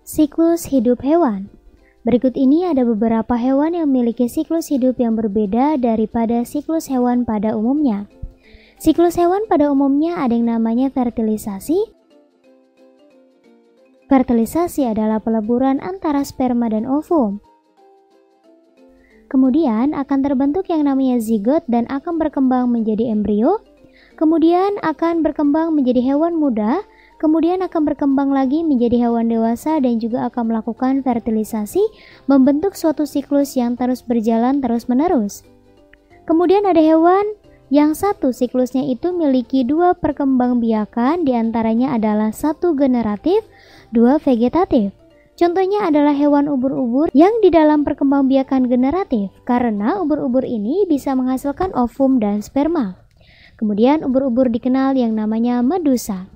Siklus hidup hewan. Berikut ini ada beberapa hewan yang memiliki siklus hidup yang berbeda daripada siklus hewan pada umumnya. Siklus hewan pada umumnya ada yang namanya fertilisasi. Fertilisasi adalah peleburan antara sperma dan ovum. Kemudian akan terbentuk yang namanya zigot dan akan berkembang menjadi embrio. Kemudian akan berkembang menjadi hewan muda. Kemudian akan berkembang lagi menjadi hewan dewasa dan juga akan melakukan fertilisasi, membentuk suatu siklus yang terus berjalan terus-menerus. Kemudian ada hewan yang satu siklusnya itu memiliki dua perkembangbiakan, diantaranya adalah satu generatif, dua vegetatif. Contohnya adalah hewan ubur-ubur yang di dalam perkembangbiakan generatif, karena ubur-ubur ini bisa menghasilkan ovum dan sperma. Kemudian ubur-ubur dikenal yang namanya medusa.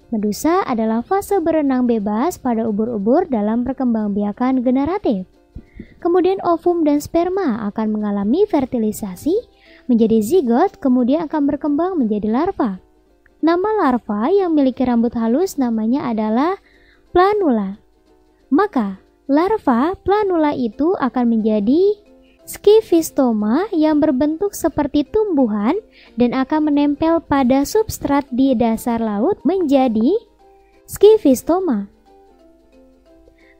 Medusa adalah fase berenang bebas pada ubur-ubur dalam perkembangbiakan generatif. Kemudian ovum dan sperma akan mengalami fertilisasi menjadi zigot, kemudian akan berkembang menjadi larva. Nama larva yang memiliki rambut halus namanya adalah planula. Maka larva planula itu akan menjadi skifistoma yang berbentuk seperti tumbuhan dan akan menempel pada substrat di dasar laut menjadi skifistoma.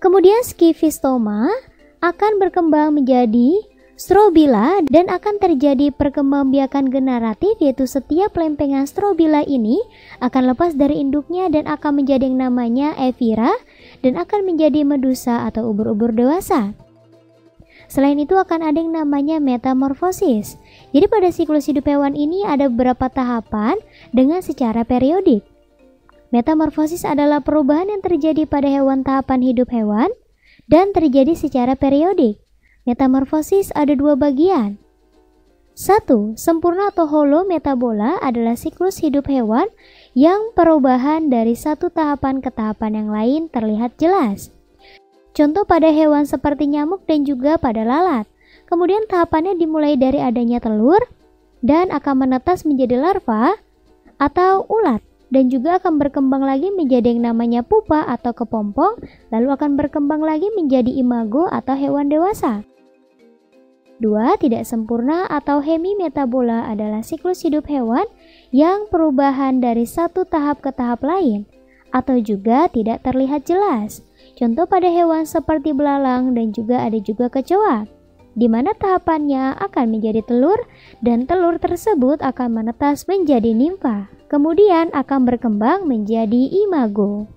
Kemudian skifistoma akan berkembang menjadi strobila dan akan terjadi perkembangbiakan generatif, yaitu setiap lempengan strobila ini akan lepas dari induknya dan akan menjadi yang namanya evira dan akan menjadi medusa atau ubur-ubur dewasa. Selain itu akan ada yang namanya metamorfosis. Jadi pada siklus hidup hewan ini ada beberapa tahapan dengan secara periodik. Metamorfosis adalah perubahan yang terjadi pada hewan tahapan hidup hewan dan terjadi secara periodik. Metamorfosis ada dua bagian. 1. Sempurna atau holometabola adalah siklus hidup hewan yang perubahan dari satu tahapan ke tahapan yang lain terlihat jelas. Contoh pada hewan seperti nyamuk dan juga pada lalat. Kemudian tahapannya dimulai dari adanya telur dan akan menetas menjadi larva atau ulat dan juga akan berkembang lagi menjadi yang namanya pupa atau kepompong, lalu akan berkembang lagi menjadi imago atau hewan dewasa. 2. Tidak sempurna atau hemimetabola adalah siklus hidup hewan yang perubahan dari satu tahap ke tahap lain atau juga tidak terlihat jelas. Contoh pada hewan seperti belalang dan juga ada juga kecoa, di mana tahapannya akan menjadi telur dan telur tersebut akan menetas menjadi nimfa, kemudian akan berkembang menjadi imago.